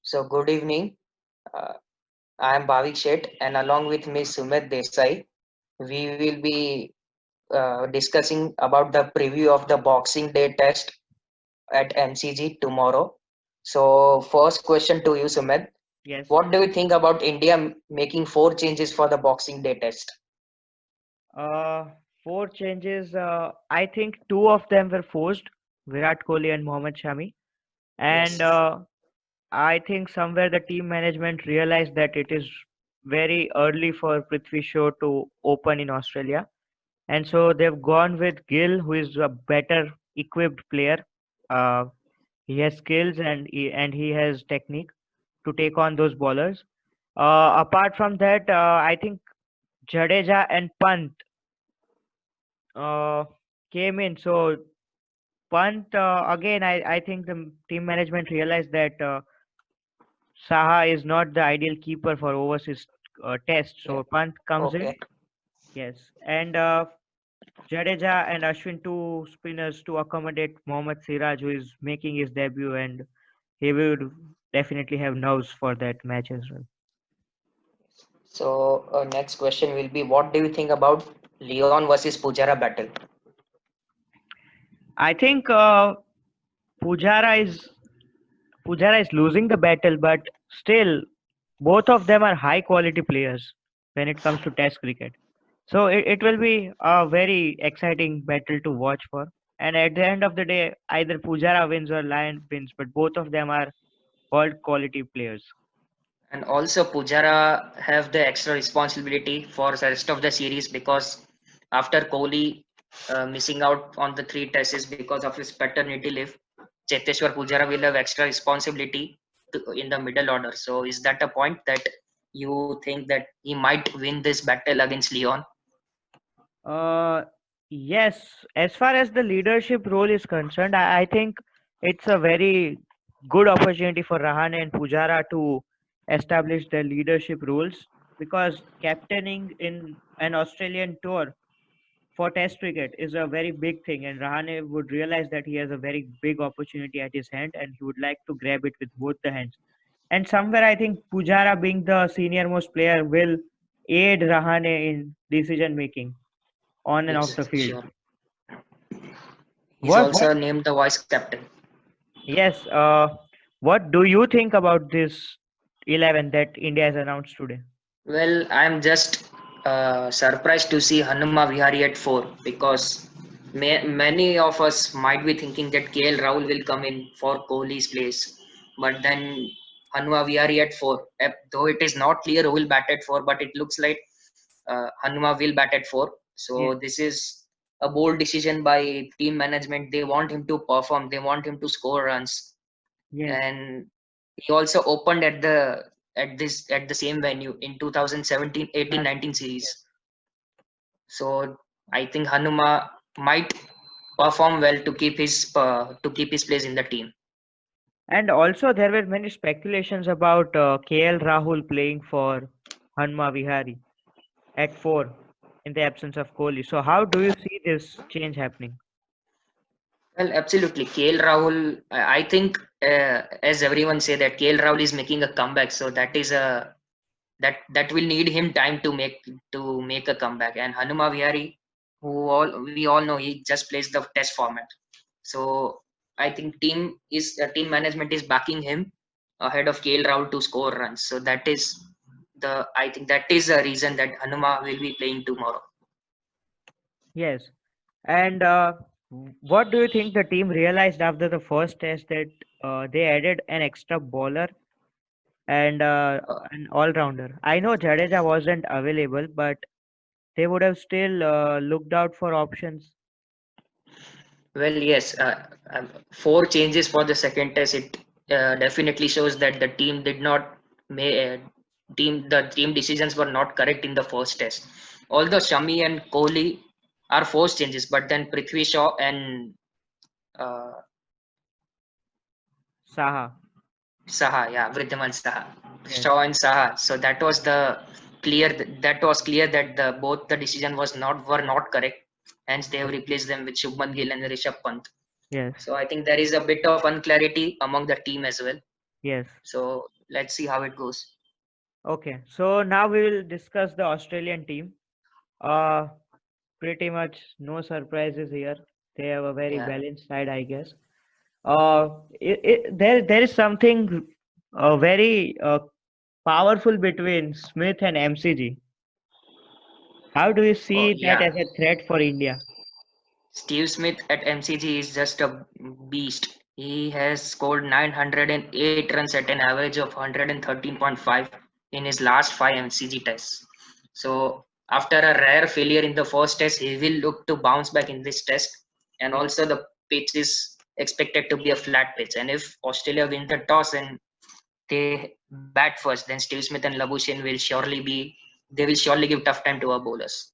So good evening. Uh, I am Bhavik and along with Ms. Sumedh Desai, we will be discussing about the preview of the Boxing Day test at MCG tomorrow. So first question to you, Sumedh. Yes. What do you think about India making four changes for the Boxing Day test? Uh, Four changes. I think two of them were forced, Virat Kohli and Mohammad Shami. And Yes. I think somewhere the team management realized that it is very early for Prithvi Shaw to open in Australia. And so they've gone with Gill, who is a better equipped player. Uh, he has skills and he has technique to take on those bowlers. Apart from that, I think Jadeja and Pant uh, came in. So Pant again, I think the team management realized that Saha is not the ideal keeper for overseas test. Yeah. So Pant comes in. Okay. Yes, and Jadeja and Ashwin, two spinners to accommodate Mohammad Siraj, who is making his debut, and he would definitely have nerves for that match as well. So next question will be, what do you think about Leon versus Pujara battle? I think Pujara is Pujara is losing the battle, but still, both of them are high quality players when it comes to Test cricket. So it will be a very exciting battle to watch for. And at the end of the day, either Pujara wins or Lion wins, but both of them are world quality players. And also Pujara have the extra responsibility for the rest of the series because after Kohli missing out on the three tests because of his paternity leave, Cheteshwar Pujara will have extra responsibility in the middle order. So is that a point that you think that he might win this battle against Leon? Uh, yes, as far as the leadership role is concerned, I think it's a very good opportunity for Rahane and Pujara to establish their leadership roles because captaining in an Australian tour for Test cricket is a very big thing, and Rahane would realize that he has a very big opportunity at his hand and he would like to grab it with both the hands. And somewhere I think Pujara, being the senior most player, will aid Rahane in decision making on and off Yes, the field. sure. He's What? also named the vice captain. Yes. What do you think about this 11 that India has announced today? Well, I'm just surprised to see Hanuma Vihari at 4 because many of us might be thinking that KL Rahul will come in for Kohli's place. But then Hanuma Vihari at 4. Though it is not clear who will bat at 4, but it looks like Hanuma will bat at 4. Yes. So this is a bold decision by team management. They want him to perform, they want him to score runs. Yes. And he also opened at the same venue in 2017 18 Last 19 season, yes. series. So I think Hanuma might perform well to keep his place in the team. And also, there were many speculations about KL Rahul playing for Hanma Vihari at 4 in the absence of Kohli. So, how do you see this change happening? Well, absolutely. KL Rahul, I think, as everyone say that KL Rahul is making a comeback, so that will need him time to make a comeback. And Hanuma Vihari, we all know, he just plays the test format. So I think team management is backing him ahead of KL Rahul to score runs. So I think that is the reason that Hanuma will be playing tomorrow. Yes. And what do you think the team realized after the first test that they added an extra bowler and Uh, an all-rounder? I know Jadeja wasn't available, but they would have still looked out for options. well, yes, four changes for the second test. It definitely shows that the team did not may the team decisions were not correct in the first test. Although Shami and Kohli are forced changes, but then Prithvi Shaw and uh, Saha. Saha, yeah, Vridhaman Saha, Yes. Shaw and Saha. So that was clear that the both the decision were not correct. Hence, they have replaced them with Shubman Gill and Rishabh Pant. Yes. So I think there is a bit of unclarity among the team as well. Yes. So let's see how it goes. Okay, so now we will discuss the Australian team. Uh, Pretty much no surprises here. They have a very Yeah. balanced side, I guess. There is something very powerful between Smith and MCG. How do you Oh, see that yeah. as a threat for India? Steve Smith at MCG is just a beast. He has scored 908 runs at an average of 113.5 in his last 5 MCG tests. So, after a rare failure in the first test, he will look to bounce back in this test. And also, the pitch is expected to be a flat pitch. And if Australia win the toss and they bat first, then Steve Smith and Labuschagne will surely give tough time to our bowlers.